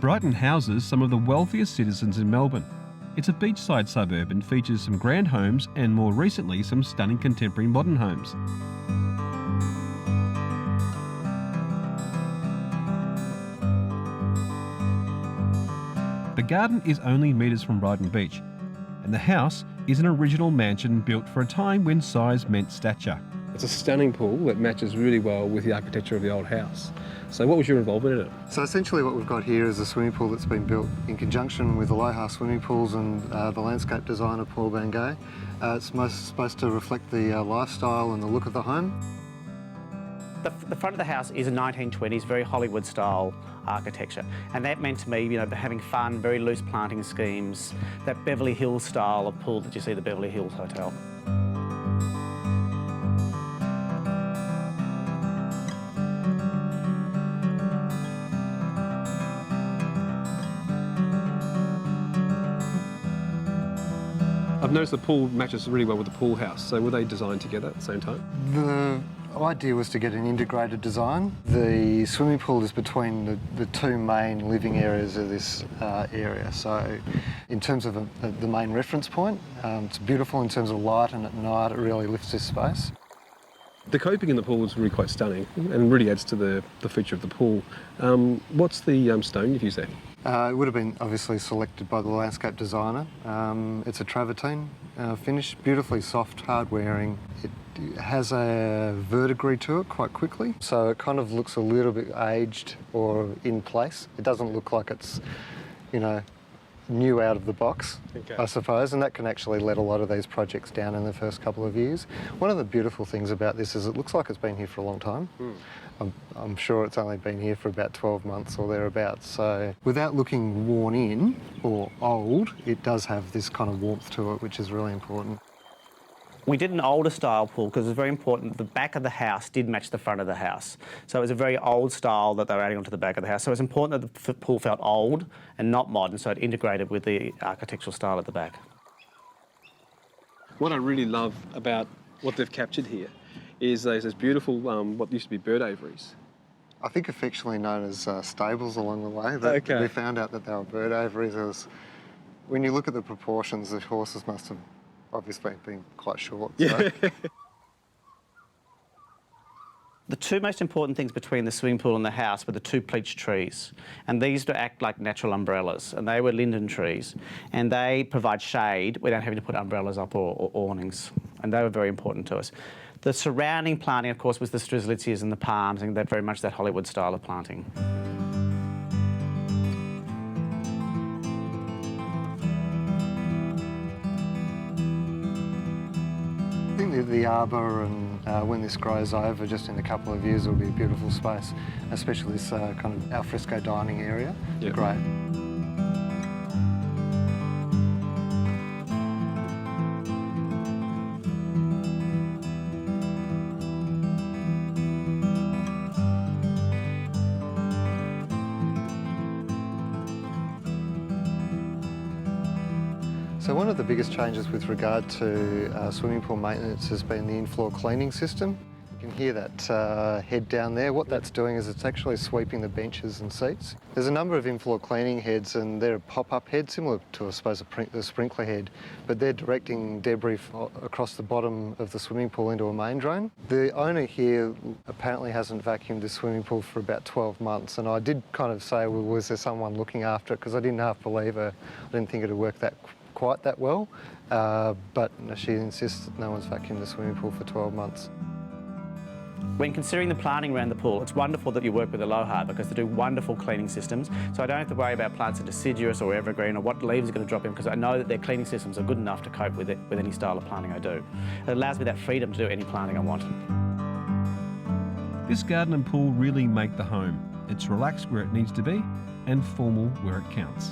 Brighton houses some of the wealthiest citizens in Melbourne. It's a beachside suburb and features some grand homes and more recently some stunning contemporary modern homes. The garden is only metres from Brighton Beach, and the house is an original mansion built for a time when size meant stature. It's a stunning pool that matches really well with the architecture of the old house. So what was your involvement in it? So essentially what we've got here is a swimming pool that's been built in conjunction with Aloha Swimming Pools and the landscape designer Paul Bangay. It's supposed to reflect the lifestyle and the look of the home. The front of the house is a 1920s, very Hollywood style architecture. And that meant to me, having fun, very loose planting schemes, that Beverly Hills style of pool that you see at the Beverly Hills Hotel. I've noticed the pool matches really well with the pool house, so were they designed together at the same time? The idea was to get an integrated design. The swimming pool is between the two main living areas of this area, so in terms of the main reference point, it's beautiful in terms of light, and at night it really lifts this space. The coping in the pool is really quite stunning and really adds to the feature of the pool. What's the stone you've used there? It would have been obviously selected by the landscape designer. It's a travertine finish, beautifully soft, hard wearing. It has a verdigris to it quite quickly, so it kind of looks a little bit aged or in place. It doesn't look like it's, new out of the box, okay, I suppose, and that can actually let a lot of these projects down in the first couple of years. One of the beautiful things about this is it looks like it's been here for a long time. I'm sure it's only been here for about 12 months or thereabouts, so without looking worn in or old, it does have this kind of warmth to it, which is really important. We did an older style pool because it was very important the back of the house did match the front of the house. So it was a very old style that they were adding onto the back of the house. So it was important that the pool felt old and not modern, so it integrated with the architectural style at the back. What I really love about what they've captured here is those beautiful, what used to be bird aviaries. I think affectionately known as stables along the way. Okay. We found out that they were bird aviaries. When you look at the proportions, the horses must have obviously been quite short. Yeah. So. The two most important things between the swimming pool and the house were the two pleach trees. And these to act like natural umbrellas. And they were linden trees. And they provide shade without having to put umbrellas up or awnings. And they were very important to us. The surrounding planting, of course, was the strelitzias and the palms, and that very much that Hollywood style of planting. I think the arbour and when this grows over, just in a couple of years, it'll be a beautiful space, especially this kind of alfresco dining area. Yep. Great. So one of the biggest changes with regard to swimming pool maintenance has been the in-floor cleaning system. You can hear that head down there. What that's doing is it's actually sweeping the benches and seats. There's a number of in-floor cleaning heads, and they're a pop-up head, similar to, I suppose, a sprinkler head, but they're directing debris across the bottom of the swimming pool into a main drain. The owner here apparently hasn't vacuumed the swimming pool for about 12 months, and I did kind of say, well, was there someone looking after it? Because I didn't half believe her. I didn't think it would work quite that well, but she insists that no one's vacuumed the swimming pool for 12 months. When considering the planting around the pool, it's wonderful that you work with Aloha because they do wonderful cleaning systems. So I don't have to worry about plants that are deciduous or evergreen or what leaves are going to drop in, because I know that their cleaning systems are good enough to cope with any style of planting I do. It allows me that freedom to do any planting I want. This garden and pool really make the home. It's relaxed where it needs to be and formal where it counts.